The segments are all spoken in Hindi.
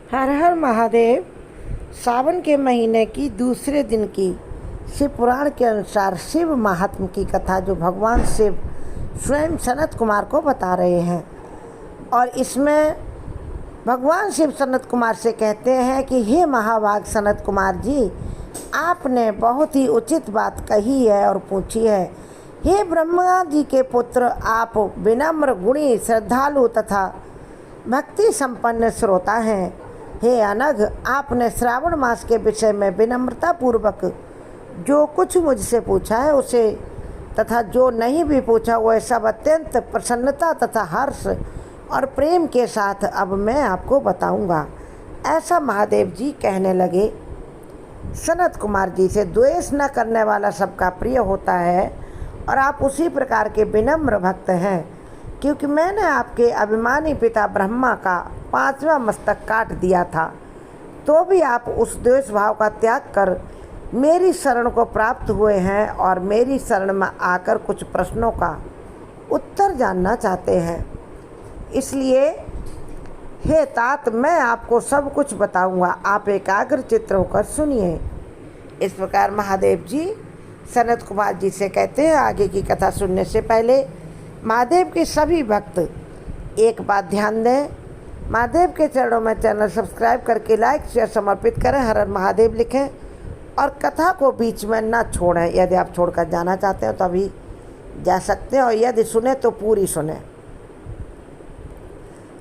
हर हर महादेव। सावन के महीने की दूसरे दिन की शिव पुराण के अनुसार शिव महात्म की कथा जो भगवान शिव स्वयं सनत कुमार को बता रहे हैं, और इसमें भगवान शिव सनत कुमार से कहते हैं कि हे महाभाग सनत कुमार जी, आपने बहुत ही उचित बात कही है और पूछी है। हे ब्रह्मा जी के पुत्र, आप विनम्र, गुणी, श्रद्धालु तथा भक्ति संपन्न श्रोता हैं। हे अनघ, आपने श्रावण मास के विषय में विनम्रता पूर्वक जो कुछ मुझसे पूछा है उसे तथा जो नहीं भी पूछा वह सब अत्यंत प्रसन्नता तथा हर्ष और प्रेम के साथ अब मैं आपको बताऊंगा। ऐसा महादेव जी कहने लगे। सनत कुमार जी से द्वेष न करने वाला सबका प्रिय होता है और आप उसी प्रकार के विनम्र भक्त हैं, क्योंकि मैंने आपके अभिमानी पिता ब्रह्मा का 5वां मस्तक काट दिया था, तो भी आप उस द्वेष भाव का त्याग कर मेरी शरण को प्राप्त हुए हैं और मेरी शरण में आकर कुछ प्रश्नों का उत्तर जानना चाहते हैं। इसलिए हे तात, मैं आपको सब कुछ बताऊंगा, आप एकाग्र चित्त होकर सुनिए। इस प्रकार महादेव जी सनत कुमार जी से कहते हैं। आगे की कथा सुनने से पहले महादेव के सभी भक्त एक बात ध्यान दें, महादेव के चरणों में चैनल सब्सक्राइब करके लाइक शेयर समर्पित करें, हर हर महादेव लिखें और कथा को बीच में ना छोड़ें। यदि आप छोड़कर जाना चाहते हो तो अभी जा सकते हैं, और यदि सुने तो पूरी सुने।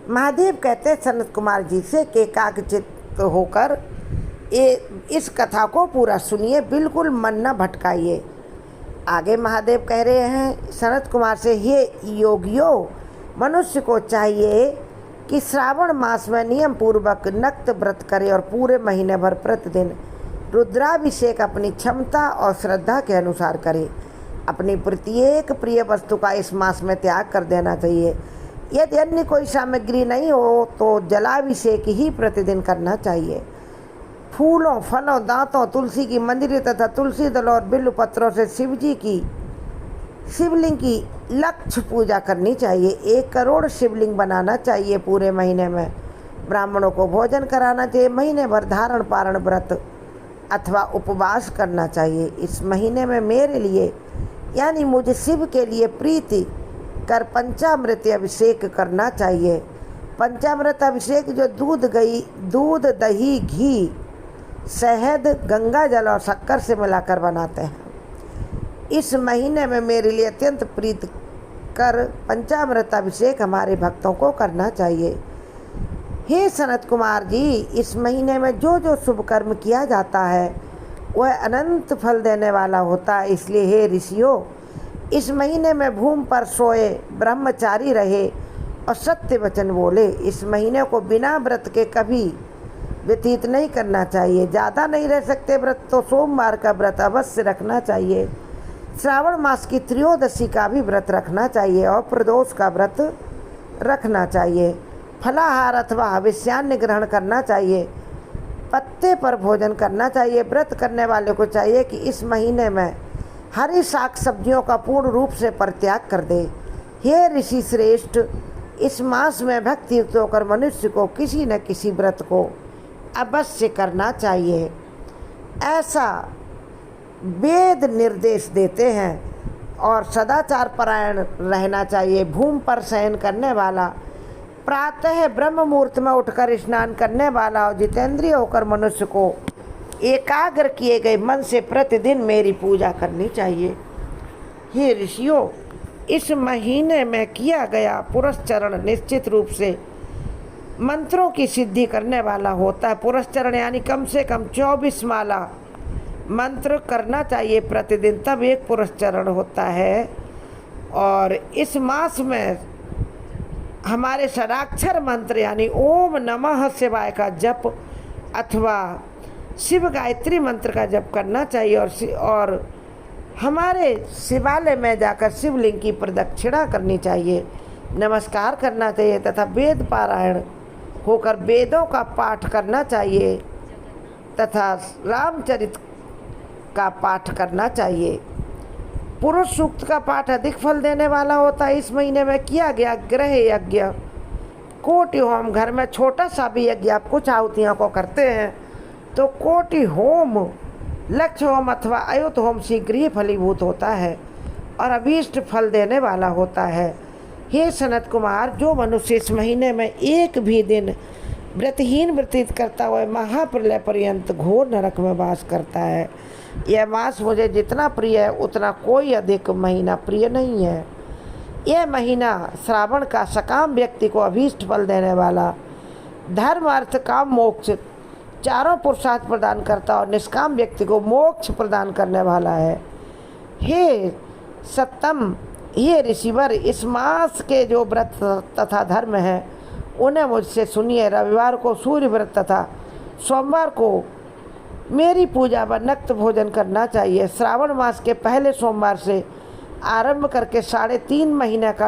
महादेव कहते हैं सनत कुमार जी से कि एकाग्रचित्त होकर इस कथा को पूरा सुनिए, बिल्कुल मन न भटकाइए। आगे महादेव कह रहे हैं सनत कुमार से, हे योगियों, मनुष्य को चाहिए कि श्रावण मास में नियम पूर्वक नक्त व्रत करे और पूरे महीने भर प्रतिदिन रुद्राभिषेक अपनी क्षमता और श्रद्धा के अनुसार करे। अपनी प्रत्येक प्रिय वस्तु का इस मास में त्याग कर देना चाहिए। यदि अन्य कोई सामग्री नहीं हो तो जलाभिषेक ही प्रतिदिन करना चाहिए। फूलों, फलों, दांतों, तुलसी की मंदिर तथा तुलसी दल और बिल्व पत्रों से शिवलिंग की लक्ष्य पूजा करनी चाहिए। 1 करोड़ शिवलिंग बनाना चाहिए। पूरे महीने में ब्राह्मणों को भोजन कराना चाहिए। महीने भर धारण पारण व्रत अथवा उपवास करना चाहिए। इस महीने में मेरे लिए यानी मुझे शिव के लिए प्रीति कर पंचामृत अभिषेक करना चाहिए। पंचामृत अभिषेक जो दूध, दही, घी, शहद, गंगा जल और शक्कर से मिलाकर बनाते हैं। इस महीने में मेरे लिए अत्यंत प्रीत कर पंचामृत अभिषेक हमारे भक्तों को करना चाहिए। हे सनत कुमार जी, इस महीने में जो जो शुभ कर्म किया जाता है वह अनंत फल देने वाला होता है। इसलिए हे ऋषियों, इस महीने में भूमि पर सोए, ब्रह्मचारी रहे और सत्य वचन बोले। इस महीने को बिना व्रत के कभी व्यतीत नहीं करना चाहिए। ज़्यादा नहीं रह सकते व्रत तो सोमवार का व्रत अवश्य रखना चाहिए। श्रावण मास की त्रयोदशी का भी व्रत रखना चाहिए और प्रदोष का व्रत रखना चाहिए। फलाहार अथवा हविष्यान्न ग्रहण करना चाहिए। पत्ते पर भोजन करना चाहिए। व्रत करने वाले को चाहिए कि इस महीने में हरी शाक सब्जियों का पूर्ण रूप से परित्याग कर दे। हे ऋषि श्रेष्ठ, इस मास में भक्ति युक्त होकर मनुष्य को किसी न किसी व्रत को अवश्य करना चाहिए, ऐसा वेद निर्देश देते हैं। और सदाचार परायण रहना चाहिए। भूमि पर शयन करने वाला, प्रातः ब्रह्म मुहूर्त में उठकर स्नान करने वाला और जितेंद्रिय होकर मनुष्य को एकाग्र किए गए मन से प्रतिदिन मेरी पूजा करनी चाहिए। हे ऋषियों, इस महीने में किया गया पुरस्चरण निश्चित रूप से मंत्रों की सिद्धि करने वाला होता है। पुरस्चरण यानी कम से कम 24 माला मंत्र करना चाहिए प्रतिदिन, तब एक पुरस्चरण होता है। और इस मास में हमारे षडाक्षर मंत्र यानी ओम नमः शिवाय का जप अथवा शिव गायत्री मंत्र का जप करना चाहिए। और हमारे शिवालय में जाकर शिवलिंग की प्रदक्षिणा करनी चाहिए, नमस्कार करना चाहिए तथा वेद पारायण होकर वेदों का पाठ करना चाहिए तथा रामचरित का पाठ करना चाहिए। पुरुष सूक्त का पाठ अधिक फल देने वाला होता है। इस महीने में किया गया ग्रह यज्ञ कोटि होम, घर में छोटा सा भी यज्ञ आप कुछ आहुतियों को करते हैं तो कोटि होम, लक्ष्य होम अथवा अयुत होम शीघ्र ही फलीभूत होता है और अभीष्ट फल देने वाला होता है। हे सनत कुमार, जो मनुष्य इस महीने में एक भी दिन व्रतहीन व्यतीत करता हुआ महाप्रलय पर्यंत घोर नरक में वास करता है। यह मास मुझे जितना प्रिय है उतना कोई अधिक महीना प्रिय नहीं है। यह महीना श्रावण का सकाम व्यक्ति को अभीष्ट फल देने वाला, धर्म अर्थ काम मोक्ष चारों पुरुषार्थ प्रदान करता और निष्काम व्यक्ति को मोक्ष प्रदान करने वाला है। हे सत्तम, हे ऋषिवर, इस मास के जो व्रत तथा धर्म हैं उन्हें मुझसे सुनिए। रविवार को सूर्य व्रत तथा सोमवार को मेरी पूजा व नक्त भोजन करना चाहिए। श्रावण मास के पहले सोमवार से आरंभ करके 3.5 महीने का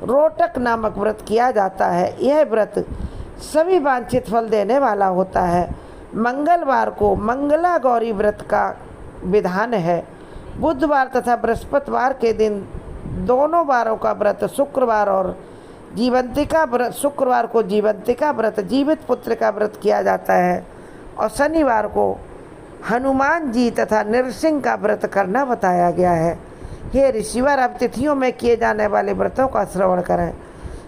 रोटक नामक व्रत किया जाता है। यह व्रत सभी वांछित फल देने वाला होता है। मंगलवार को मंगला गौरी व्रत का विधान है। बुधवार तथा बृहस्पतिवार के दिन दोनों वारों का व्रत, शुक्रवार और जीवंतिका व्रत, शुक्रवार को जीवंतिका व्रत, जीवित पुत्र का व्रत किया जाता है और शनिवार को हनुमान जी तथा नरसिंह का व्रत करना बताया गया है। हे ऋषिवर, अब तिथियों में किए जाने वाले व्रतों का श्रवण करें।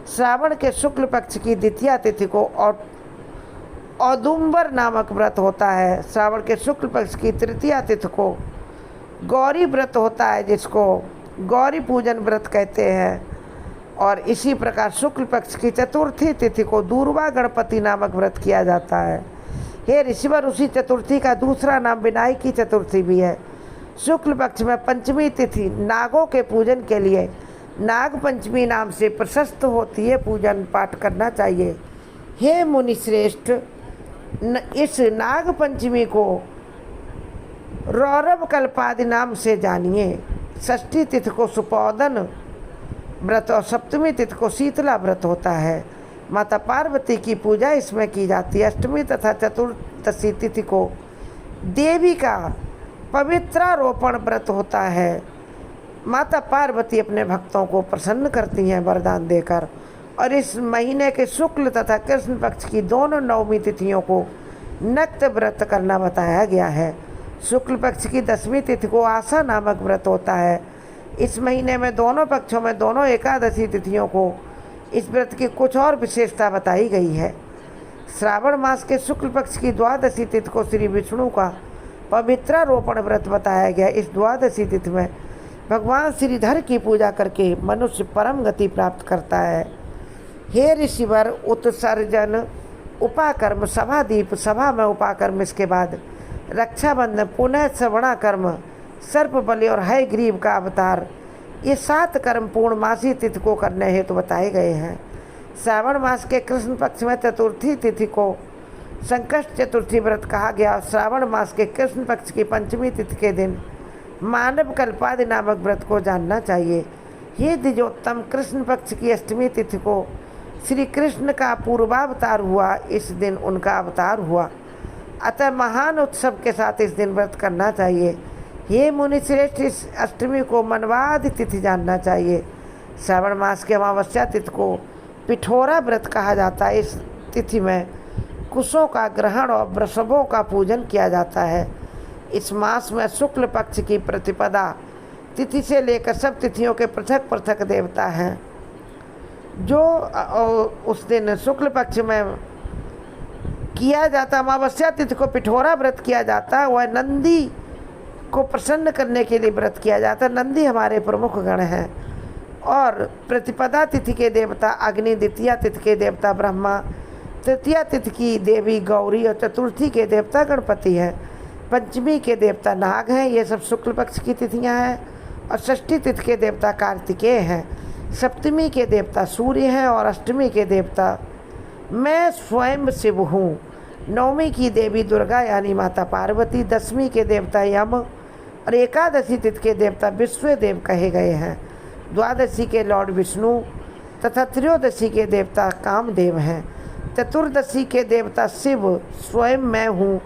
श्रावण के शुक्ल पक्ष की द्वितीया तिथि को औदुंबर नामक व्रत होता है। श्रावण के शुक्ल पक्ष की तृतीया तिथि को गौरी व्रत होता है, जिसको गौरी पूजन व्रत कहते हैं। और इसी प्रकार शुक्ल पक्ष की चतुर्थी तिथि को दूर्वा गणपति नामक व्रत किया जाता है। हे ऋषिवर, उसी चतुर्थी का दूसरा नाम विनायकी चतुर्थी भी है। शुक्ल पक्ष में पंचमी तिथि नागों के पूजन के लिए नाग पंचमी नाम से प्रशस्त होती है, पूजन पाठ करना चाहिए। हे मुनि श्रेष्ठ, इस नाग पंचमी को रौरव कल्पादि नाम से जानिए। षष्ठी तिथि को सुपोदन व्रत और सप्तमी तिथि को शीतला व्रत होता है। माता पार्वती की पूजा इसमें की जाती है। अष्टमी तथा चतुर्दशी तिथि को देवी का पवित्रारोपण व्रत होता है। माता पार्वती अपने भक्तों को प्रसन्न करती हैं वरदान देकर। और इस महीने के शुक्ल तथा कृष्ण पक्ष की दोनों नवमी तिथियों को नक्त व्रत करना बताया गया है। शुक्ल पक्ष की 10वीं तिथि को आशा नामक व्रत होता है। इस महीने में दोनों पक्षों में दोनों एकादशी तिथियों को इस व्रत की कुछ और विशेषता बताई गई है। श्रावण मास के शुक्ल पक्ष की द्वादशी तिथि को श्री विष्णु का पवित्रारोपण व्रत बताया गया। इस द्वादशी तिथि में भगवान श्रीधर की पूजा करके मनुष्य परम गति प्राप्त करता है। हे ऋषिवर, उत्सर्जन, उपाकर्म, सभादीप, सभा में उपाकर्म, इसके बाद रक्षाबंधन, पुनः श्रवणा कर्म, सर्प बलि और है ग्रीव का अवतार, ये 7 कर्म पूर्णमासी तिथि को करने हेतु बताए गए हैं। श्रावण मास के कृष्ण पक्ष में चतुर्थी तिथि को संकष्ट चतुर्थी व्रत कहा गया। श्रावण मास के कृष्ण पक्ष की पंचमी तिथि के दिन मानव कल्पादि नामक व्रत को जानना चाहिए। हे द्विजोत्तम, कृष्ण पक्ष की अष्टमी तिथि को श्री कृष्ण का पूर्वावतार हुआ, इस दिन उनका अवतार हुआ, अतः महान उत्सव के साथ इस दिन व्रत करना चाहिए। हे मुनि श्रेष्ठ, इस अष्टमी को मनवादि तिथि जानना चाहिए। श्रावण मास के अमावस्या तिथि को पिठोरा व्रत कहा जाता है। इस तिथि में कुशों का ग्रहण और वृषभों का पूजन किया जाता है। इस मास में शुक्ल पक्ष की प्रतिपदा तिथि से लेकर सब तिथियों के पृथक पृथक देवता हैं। जो उस दिन शुक्ल पक्ष में किया जाता, अमावस्या तिथि को पिठोरा व्रत किया जाता है, वह नंदी को प्रसन्न करने के लिए व्रत किया जाता है। नंदी हमारे प्रमुख गण हैं। और प्रतिपदा तिथि के देवता अग्नि, द्वितीया तिथि के देवता ब्रह्मा, तृतीया तिथि की देवी गौरी और चतुर्थी के देवता गणपति हैं। पंचमी के देवता नाग हैं। ये सब शुक्ल पक्ष की तिथियां हैं। और षष्ठी तिथि के देवता कार्तिकेय हैं। सप्तमी के देवता सूर्य हैं और अष्टमी के देवता मैं स्वयं शिव हूँ। नवमी की देवी दुर्गा यानी माता पार्वती, 10वीं के देवता यम और एकादशी तिथि के देवता विश्वदेव कहे गए हैं। द्वादशी के लॉर्ड विष्णु तथा त्रयोदशी के देवता कामदेव हैं। चतुर्दशी के देवता शिव स्वयं मैं हूँ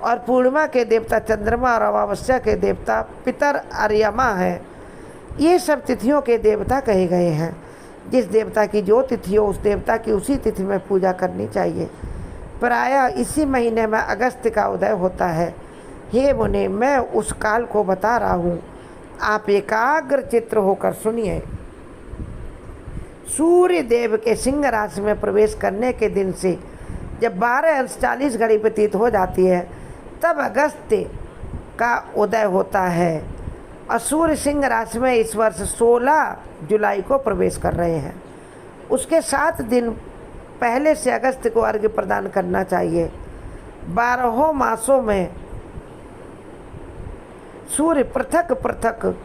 और पूर्णिमा के देवता चंद्रमा और अमावस्या के देवता पितर अर्यमा हैं। ये सब तिथियों के देवता कहे गए हैं। जिस देवता की जो तिथि हो उस देवता की उसी तिथि में पूजा करनी चाहिए। प्रायः इसी महीने में अगस्त का उदय होता है। हे मुने, मैं उस काल को बता रहा हूँ, आप एकाग्र चित्र होकर सुनिए। सूर्य देव के सिंह राशि में प्रवेश करने के दिन से जब 12:40 घड़ी व्यतीत हो जाती है तब अगस्त का उदय होता है और सूर्य सिंह राशि में इस वर्ष 16 जुलाई को प्रवेश कर रहे हैं। उसके 7 दिन पहले से अगस्त को अर्घ्य प्रदान करना चाहिए। 12 मासों में सूर्य पृथक पृथक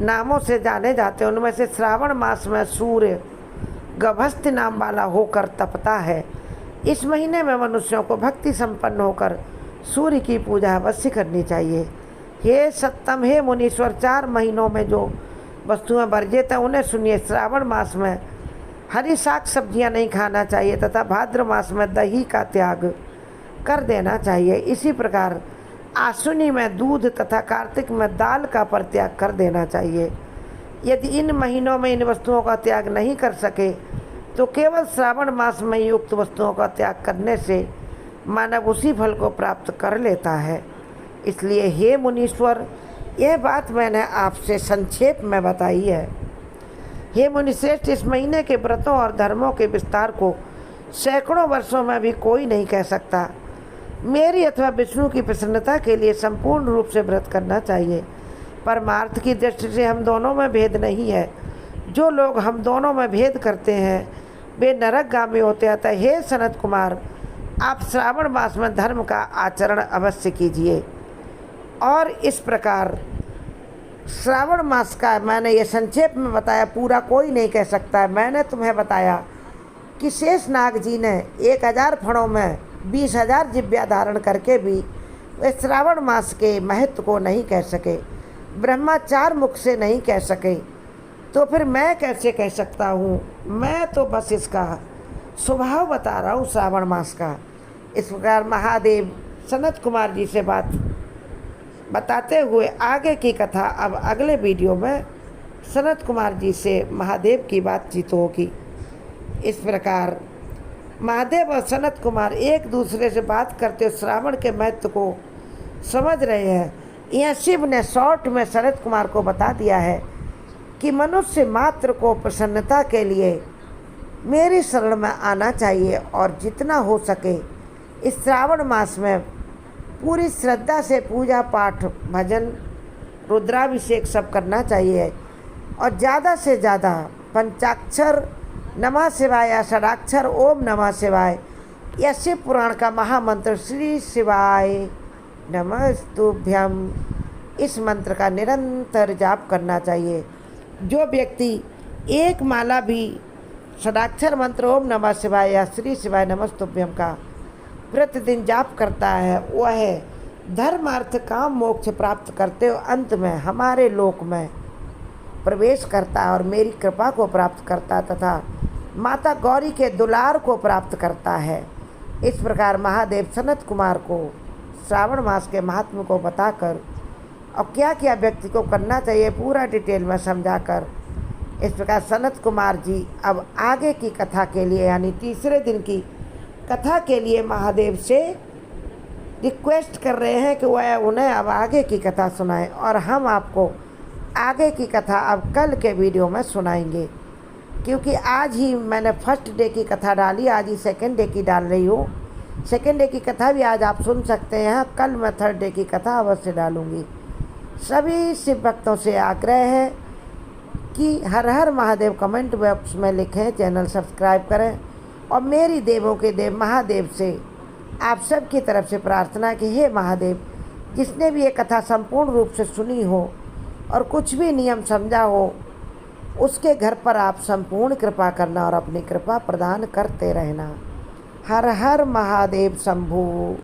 नामों से जाने जाते हैं। उनमें से श्रावण मास में सूर्य गभस्ति नाम वाला होकर तपता है। इस महीने में मनुष्यों को भक्ति संपन्न होकर सूर्य की पूजा अवश्य करनी चाहिए। हे सत्तम, हे मुनीश्वर, 4 महीनों में जो वस्तुएं वर्जित हैं उन्हें सुनिए। श्रावण मास में हरी शाक सब्जियां नहीं खाना चाहिए तथा भाद्र मास में दही का त्याग कर देना चाहिए। इसी प्रकार आश्विनी में दूध तथा कार्तिक में दाल का परित्याग कर देना चाहिए। यदि इन महीनों में इन वस्तुओं का त्याग नहीं कर सके तो केवल श्रावण मास में युक्त वस्तुओं का त्याग करने से मानव उसी फल को प्राप्त कर लेता है। इसलिए हे मुनीश्वर, यह बात मैंने आपसे संक्षेप में बताई है। हे मुनिश्रेष्ठ, इस महीने के व्रतों और धर्मों के विस्तार को सैकड़ों वर्षों में भी कोई नहीं कह सकता। मेरी अथवा विष्णु की प्रसन्नता के लिए संपूर्ण रूप से व्रत करना चाहिए। परमार्थ की दृष्टि से हम दोनों में भेद नहीं है। जो लोग हम दोनों में भेद करते हैं वे नरकगामी होते हैं। अतः हे सनत कुमार, आप श्रावण मास में धर्म का आचरण अवश्य कीजिए। और इस प्रकार श्रावण मास का मैंने ये संक्षेप में बताया, पूरा कोई नहीं कह सकता है। मैंने तुम्हें बताया कि शेषनाग जी ने 1000 फणों में 20,000 जिब्या धारण करके भी वे श्रावण मास के महत्व को नहीं कह सके। ब्रह्मा 4 मुख से नहीं कह सके, तो फिर मैं कैसे कह सकता हूँ? मैं तो बस इसका स्वभाव बता रहा हूँ श्रावण मास का। इस प्रकार महादेव सनत कुमार जी से बात बताते हुए आगे की कथा अब अगले वीडियो में सनत कुमार जी से महादेव की बातचीत होगी। इस प्रकार महादेव और सनत कुमार एक दूसरे से बात करते हुए श्रावण के महत्व को समझ रहे हैं। यह शिव ने शॉर्ट में सनत कुमार को बता दिया है कि मनुष्य मात्र को प्रसन्नता के लिए मेरी शरण में आना चाहिए और जितना हो सके इस श्रावण मास में पूरी श्रद्धा से पूजा पाठ, भजन, रुद्राभिषेक सब करना चाहिए और ज़्यादा से ज़्यादा पंचाक्षर नमः शिवाय या षडाक्षर ओम नमः शिवाय या शिव पुराण का महामंत्र श्री शिवाय नमस्तुभ्यम, इस मंत्र का निरंतर जाप करना चाहिए। जो व्यक्ति एक माला भी षडाक्षर मंत्र ओम नमः शिवाय या श्री शिवाय नमस्तुभ्यम का प्रतिदिन जाप करता है वह धर्म अर्थ काम मोक्ष प्राप्त करते हुए अंत में हमारे लोक में प्रवेश करता है और मेरी कृपा को प्राप्त करता तथा माता गौरी के दुलार को प्राप्त करता है। इस प्रकार महादेव सनत कुमार को श्रावण मास के महात्म को बताकर और क्या क्या व्यक्ति को करना चाहिए पूरा डिटेल में समझाकर, इस प्रकार सनत कुमार जी अब आगे की कथा के लिए यानी तीसरे दिन की कथा के लिए महादेव से रिक्वेस्ट कर रहे हैं कि वह उन्हें अब आगे की कथा सुनाएं और हम आपको आगे की कथा अब कल के वीडियो में सुनाएंगे। क्योंकि आज ही मैंने फर्स्ट डे की कथा डाली, आज ही सेकंड डे की डाल रही हूँ। सेकंड डे की कथा भी आज आप सुन सकते हैं, कल मैं थर्ड डे की कथा अवश्य डालूँगी। सभी शिव भक्तों से आग्रह है कि हर हर महादेव कमेंट बॉक्स में लिखें, चैनल सब्सक्राइब करें और मेरी देवों के देव महादेव से आप सब की तरफ से प्रार्थना कि हे महादेव, जिसने भी ये कथा संपूर्ण रूप से सुनी हो और कुछ भी नियम समझा हो उसके घर पर आप संपूर्ण कृपा करना और अपनी कृपा प्रदान करते रहना। हर हर महादेव शंभू।